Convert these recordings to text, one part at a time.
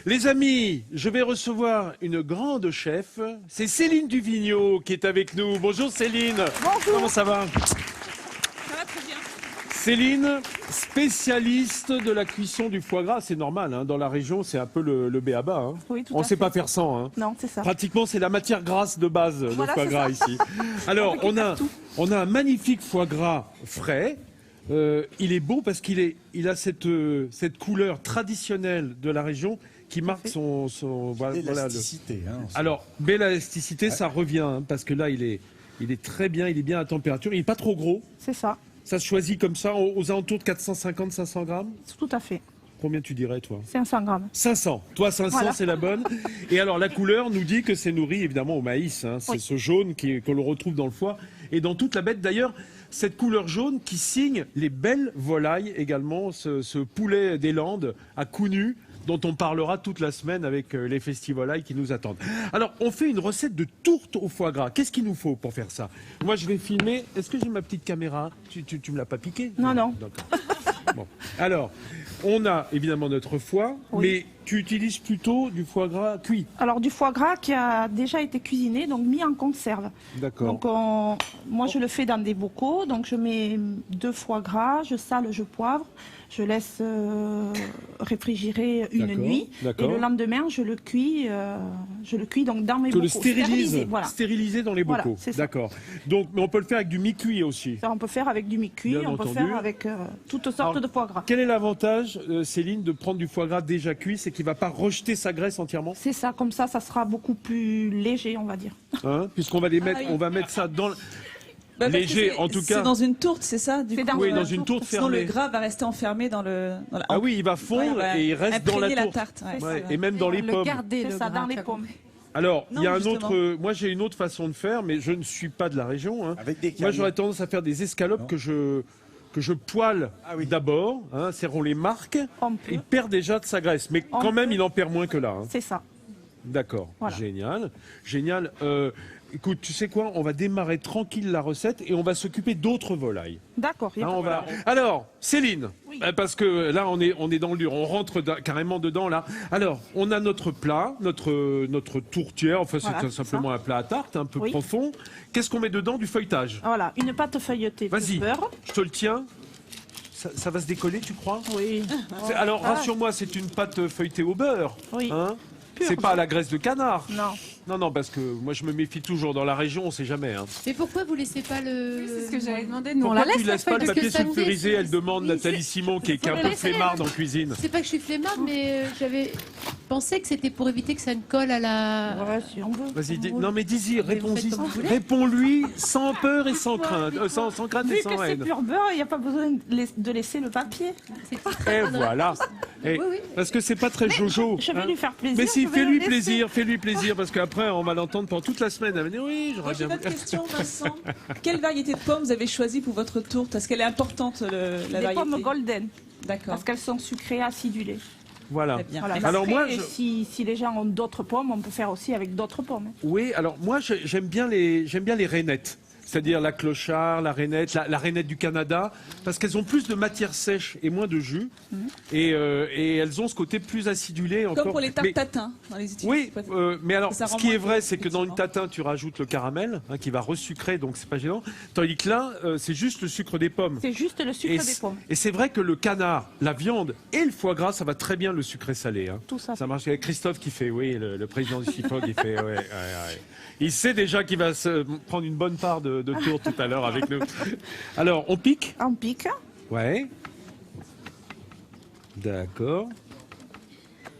Les amis, je vais recevoir une grande chef. C'est Céline Duvigneau qui est avec nous. Bonjour Céline. Bonjour. Comment ça va? Ça va très bien. Céline, spécialiste de la cuisson du foie gras. C'est normal, hein, dans la région, c'est un peu le b.a.-ba. Hein. Oui, tout On à ne sait fait. pas faire sans. Hein. Non, c'est ça. Pratiquement, c'est la matière grasse de base, le Voilà, foie c'est gras ça. ici. Alors, On récupère tout. on a un magnifique foie gras frais. Il est beau parce il a cette couleur traditionnelle de la région qui marque son voilà, L'élasticité. Alors, belle élasticité, ça revient, hein, parce que là, il est très bien, il est bien à température. Il n'est pas trop gros. C'est ça. Ça se choisit comme ça, aux alentours de 450-500 grammes. Tout à fait. Combien tu dirais, toi? 500 grammes. 500. Toi, 500, Voilà. c'est la bonne. Et alors, la couleur nous dit que c'est nourri, évidemment, au maïs. Hein. C'est Oui. ce jaune qu'on le retrouve dans le foie et dans toute la bête. D'ailleurs, cette couleur jaune qui signe les belles volailles également, ce poulet des Landes à cou nu, dont on parlera toute la semaine avec les festivolailles qui nous attendent. Alors, on fait une recette de tourte au foie gras. Qu'est-ce qu'il nous faut pour faire ça? Moi, je vais filmer. Est-ce que j'ai ma petite caméra? Tu me l'as pas piqué? Non. D'accord. Bon. Alors, on a évidemment notre foie, Oui. mais tu utilises plutôt du foie gras cuit. Alors, du foie gras qui a déjà été cuisiné, donc mis en conserve. D'accord. Donc, moi, je le fais dans des bocaux. Donc, je mets 2 foie gras, je sale, je poivre. Je laisse réfrigérer une D'accord, nuit. Et d'accord. le lendemain, je le cuis donc dans mes Tu bocaux. le stérilises, Stérilisé, voilà. stérilisé dans les Voilà, bocaux. c'est ça. D'accord. Donc, mais on peut le faire avec du mi-cuit aussi. Ça, on peut faire avec du mi-cuit, Bien on peut entendu. faire avec toutes sortes Alors, de foie gras. Quel est l'avantage, Céline, de prendre du foie gras déjà cuit? C'est qu'il ne va pas rejeter sa graisse entièrement, C'est ça, comme ça sera beaucoup plus léger, on va dire. hein, puisqu'on va on va mettre ça dans. Bah, parce que Léger, c'est- en tout cas. C'est dans une tourte, c'est ça du C'est coup, dans Oui, une dans une tourte Sinon, fermée. le gras va rester enfermé dans le. Dans la... Ah oui, il va fondre Ouais, et il reste dans la imprégner tourte. tarte. Ouais, Ouais, c'est vrai. et même dans les le pommes. garder, C'est le ça, gras, dans les tu as pommes. compris. Alors, Non, il y a un justement. autre. Moi, j'ai une autre façon de faire, mais je ne suis pas de la région. Hein. Avec des Moi, cannes. j'aurais tendance à faire des escalopes que je poêle Ah oui. d'abord. Hein, on les marque. On peut. Il perd déjà de sa graisse, mais On quand même, peut. il en perd moins que là. Hein. C'est ça. D'accord. Voilà. Génial. Génial. Écoute, tu sais quoi? On va démarrer tranquille la recette et on va s'occuper d'autres volailles. D'accord. il y a Hein, pas on de va... problème. Alors, Céline, Oui. parce que là, on est dans le dur, on rentre carrément dedans là. Alors, on a notre plat, notre tourtière, enfin Voilà, c'est c'est simplement un plat à tarte, un peu Oui. profond. Qu'est-ce qu'on met dedans? Du feuilletage. Voilà, une pâte feuilletée de Vas-y, beurre. je te le tiens. Ça va se décoller, tu crois? Oui. Alors, Ah. rassure-moi, c'est une pâte feuilletée au beurre. Oui. Hein? Pure. C'est pas à la graisse de canard. Non. Non, parce que moi je me méfie toujours. Dans la région, on sait jamais. Hein. Mais pourquoi vous laissez pas le... Oui, c'est ce que j'avais demandé. Nous, on Pourquoi la tu laisse laisses la pas le feuille. parce papier que ça me sulfurisé? laisse- Elle demande Oui, Nathalie c'est- Simon qui est faut un le peu laisser. flemmarde en cuisine. C'est pas que je suis flemmarde, mais j'avais pensé que c'était pour éviter que ça ne colle à la... Ouais, si on veut. Vas-y, Comme vous non mais dis-y, Mais vous faites réponds-y. comme vous voulez. Réponds-lui sans peur et sans crainte, Dites-moi. sans crainte et Vu sans que c'est haine. pur beurre, il n'y a pas besoin de laisser le papier. C'est très Et bonne voilà. réponse. Et- Oui, oui. Parce que c'est pas très jojo. Je vais hein. lui faire plaisir. Mais si, je vais le laisser. fais-lui plaisir, parce qu'après on va l'entendre pendant toute la semaine. Elle va dire oui, Moi, j'aurais j'ai bien. une autre question, Vincent. Quelle variété de pommes vous avez choisi pour votre tourte? Est-ce qu'elle est importante, la Des variété? pommes golden, D'accord. parce qu'elles sont sucrées, acidulées. Voilà. Très bien. Voilà. Merci. Alors Après, moi, si les gens ont d'autres pommes, on peut faire aussi avec d'autres pommes. Oui, alors moi j'aime bien les rainettes. C'est-à-dire la clochard, la rainette, la rainette du Canada, parce qu'elles ont plus de matière sèche et moins de jus, et elles ont ce côté plus acidulé encore. Comme pour les tartes Mais- tatin. Dans les études, oui, mais alors, Ça ce rend qui est moins vrai, doux, c'est que dans une effectivement. tatin, tu rajoutes le caramel, hein, qui va resucrer, donc c'est pas gênant. Tandis que là, c'est juste le sucre des pommes. C'est juste le sucre Et des c- pommes. Et c'est vrai que le canard, la viande et le foie gras, ça va très bien le sucré salé. Hein. Tout ça. Ça marche. Il y a Christophe qui fait, oui, le président du CIFOG, il fait, ouais. Il sait déjà qu'il va se prendre une bonne part de tour tout à l'heure avec nous. Alors, on pique? On pique. Ouais. D'accord.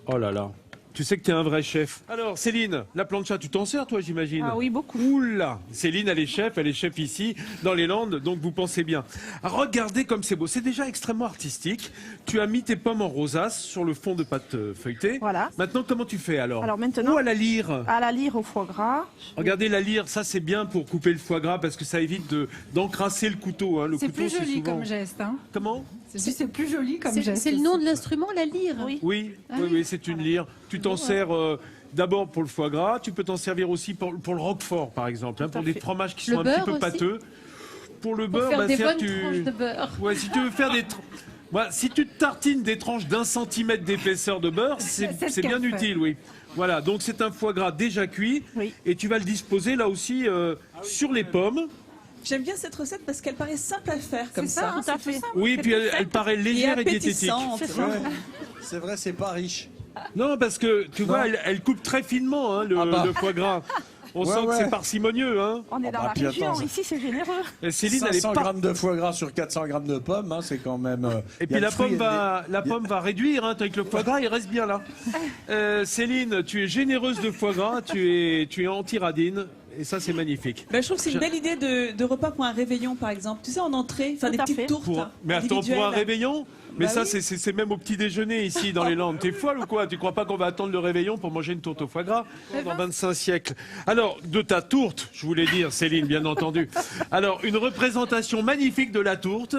Oh là là. Tu sais que tu es un vrai chef. Alors, Céline, la plancha, tu t'en sers, toi, j'imagine? Ah oui, beaucoup. Oula! Céline, elle est chef ici, dans les Landes, donc vous pensez bien. Regardez comme c'est beau. C'est déjà extrêmement artistique. Tu as mis tes pommes en rosace sur le fond de pâte feuilletée. Voilà. Maintenant, comment tu fais alors? Alors maintenant- Ou à la lyre? À la lyre au foie gras. Regardez la lyre, ça c'est bien pour couper le foie gras parce que ça évite d'encrasser le couteau. Hein. Le C'est couteau, plus joli souvent... comme geste. Hein. Comment? C'est plus joli comme geste. C'est le nom de l'instrument, la lyre. Oui. Oui, Ah oui, oui. c'est une lyre. Tu t'en sers d'abord pour le foie gras, tu peux t'en servir aussi pour le roquefort, par exemple, hein, Tout à pour des fait. fromages qui Le sont un petit beurre peu aussi pâteux. Pour le Pour beurre, faire bah, des c'est-à-dire bonnes tranches de beurre. Ouais, si tu veux faire Moi, si tu te tartines des tranches d'1 centimètre d'épaisseur de beurre, c'est bien utile, oui. Voilà, donc c'est un foie gras déjà cuit. Oui. Et tu vas le disposer là aussi sur les pommes. J'aime bien cette recette parce qu'elle paraît simple à faire comme ça. Tout à fait. Oui, puis elle paraît légère et diététique. C'est ça. C'est vrai, c'est pas riche. Non, parce que tu vois, elle coupe très finement hein, le foie gras. On sent que c'est parcimonieux. Hein. On est dans bah, la puis région, attends, ici c'est généreux. Et Céline, elle est 500 pas... grammes de foie gras sur 400 grammes de pommes, hein, c'est quand même... Et puis la pomme va réduire, hein, avec le foie gras, il reste bien là. Céline, tu es généreuse de foie gras, tu es anti-radine, et ça c'est magnifique. Ben, je trouve que c'est une belle idée de repas pour un réveillon, par exemple. Tu sais, en entrée, faire des Tout à petites fait. tourtes. Mais attends, pour un réveillon. Mais Bah ça, oui. c'est même au petit déjeuner ici dans les Landes. T'es folle ou quoi? Tu crois pas qu'on va attendre le réveillon pour manger une tourte au foie gras dans 25 siècles? Alors, de ta tourte, je voulais dire, Céline, bien entendu. Alors, une représentation magnifique de la tourte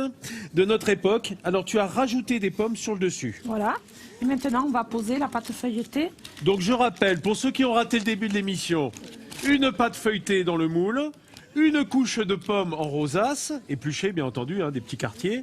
de notre époque. Alors, tu as rajouté des pommes sur le dessus. Voilà. Et maintenant, on va poser la pâte feuilletée. Donc, je rappelle, pour ceux qui ont raté le début de l'émission, une pâte feuilletée dans le moule, une couche de pommes en rosace, épluchées bien entendu, hein, des petits quartiers,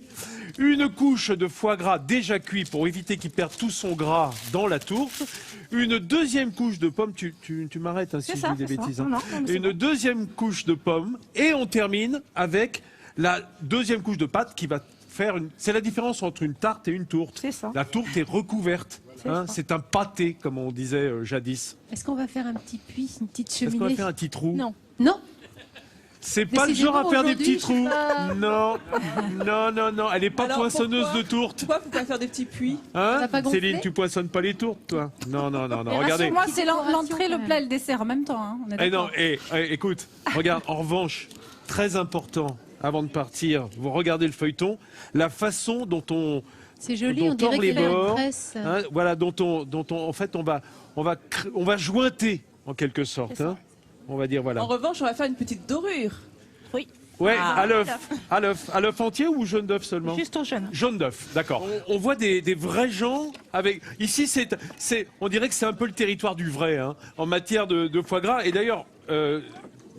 une couche de foie gras déjà cuit pour éviter qu'il perde tout son gras dans la tourte, une deuxième couche de pommes, tu m'arrêtes hein, si je dis des bêtises, hein. Non, c'est Une deuxième couche de pommes et on termine avec la deuxième couche de pâte qui va faire une... C'est la différence entre une tarte et une tourte. C'est ça. La tourte est recouverte. Hein, c'est un pâté, comme on disait jadis. Est-ce qu'on va faire un petit puits, une petite Est-ce qu'on va cheminée? faire un petit trou? Non. Non. C'est pas le genre à faire des petits trous. Non, non. Elle est pas Alors, poinçonneuse pourquoi de tourtes. Pourquoi faut pas faire des petits puits? Hein va pas gonfler Céline, tu poinçonnes pas les tourtes, toi? Non. Et Regardez. rassure-moi, c'est Petite l'entrée, le décoration, plat et le dessert en même temps. Hein. On est Eh d'accord. non, écoute, regarde, en revanche, très important, avant de partir, vous regardez le feuilleton, la façon dont on... C'est joli, dont on dirait tord les qu'il y a une bords, presse. hein, voilà, dont on, en fait, on va jointer, en quelque sorte. Hein, on va dire, voilà. En revanche, on va faire une petite dorure. Oui. Ouais, Ah. à l'œuf entier ou jaune d'œuf seulement? Juste au jeune. Jaune d'œuf, d'accord. On voit des vrais gens avec. Ici, on dirait que c'est un peu le territoire du vrai hein, en matière de foie gras. Et d'ailleurs,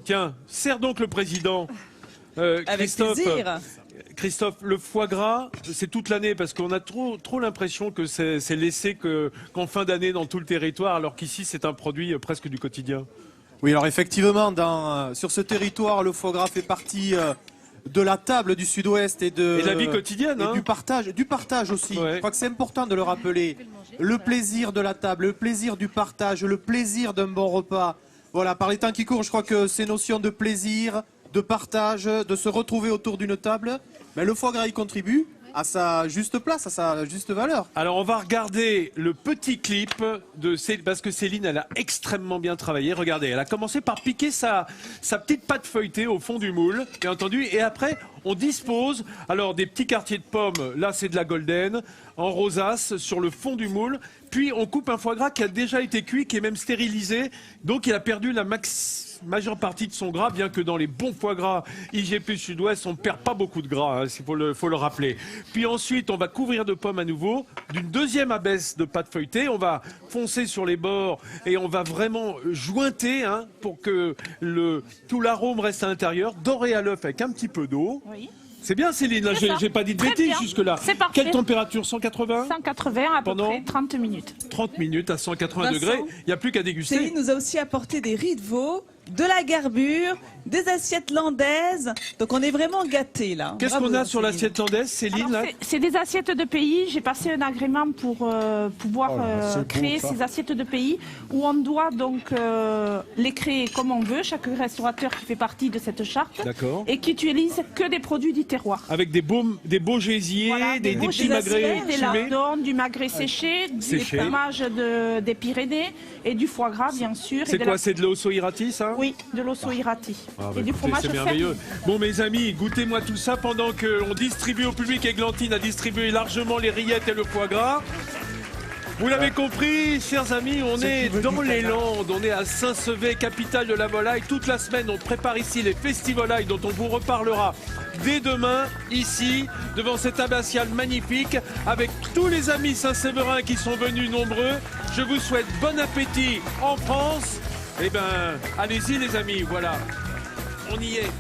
tiens, serre donc le président. Avec Christophe, plaisir. Christophe, le foie gras, c'est toute l'année parce qu'on a trop l'impression que c'est laissé qu'en fin d'année dans tout le territoire, alors qu'ici c'est un produit presque du quotidien. Oui, alors effectivement, sur ce territoire, le foie gras fait partie de la table du Sud-Ouest et de la vie quotidienne, et hein. du partage aussi. Ouais. Je crois que c'est important de le rappeler. Le plaisir de la table, le plaisir du partage, le plaisir d'un bon repas. Voilà, par les temps qui courent, je crois que ces notions de plaisir, de partage, de se retrouver autour d'une table, ben, le foie gras y contribue à sa juste place, à sa juste valeur. Alors on va regarder le petit clip de Céline, parce que Céline elle a extrêmement bien travaillé. Regardez, elle a commencé par piquer sa petite pâte feuilletée au fond du moule, bien entendu, et après on dispose alors des petits quartiers de pommes, là c'est de la golden, en rosace sur le fond du moule, puis on coupe un foie gras qui a déjà été cuit, qui est même stérilisé, donc il a perdu la majeure partie de son gras, bien que dans les bons foie gras IGP Sud-Ouest, on ne perd pas beaucoup de gras, hein, il faut le rappeler. Puis ensuite, on va couvrir de pommes à nouveau, d'une deuxième abaisse de pâte feuilletée, on va foncer sur les bords et on va vraiment jointer hein, pour que tout l'arôme reste à l'intérieur, doré à l'œuf avec un petit peu d'eau. Oui. C'est bien Céline, là C'est ça. j'ai pas dit de Très bêtises bien. jusque-là. C'est parfait. Quelle température? 180 180 à peu Pendant près 30 minutes. 30 minutes à 180 Vincent, degrés, il n'y a plus qu'à déguster. Céline nous a aussi apporté des riz de veau, de la garbure, des assiettes landaises. Donc on est vraiment gâtés là. Qu'est-ce Bravo, qu'on a sur Céline. l'assiette landaise, Céline là Alors, c'est des assiettes de pays. J'ai passé un agrément pour pouvoir Oh là là, c'est beau, créer ça. ces assiettes de pays où on doit donc les créer comme on veut. Chaque restaurateur qui fait partie de cette charte D'accord. et qui utilise que des produits du terroir. Avec des beaux gésiers, Voilà, des beaux petits gésiers, magrets des fumés. lardons, du magret séché, Séché. des fromages des Pyrénées et du foie gras bien sûr. C'est et de quoi? la- C'est de l'osso irati, ça? Oui, de l'osso irati. Ah, bah, et du écoutez, fromage c'est ferme. merveilleux. Bon, mes amis, goûtez-moi tout ça pendant qu'on distribue au public. Églantine a distribué largement les rillettes et le foie gras. Vous l'avez compris, chers amis, on est dans les Landes, on est à Saint-Sevé, capitale de la volaille. Toute la semaine, on prépare ici les festivolailles dont on vous reparlera dès demain, ici, devant cette abbatiale magnifique, avec tous les amis Saint-Séverin qui sont venus nombreux. Je vous souhaite bon appétit en France. Eh ben, allez-y les amis, voilà, on y est.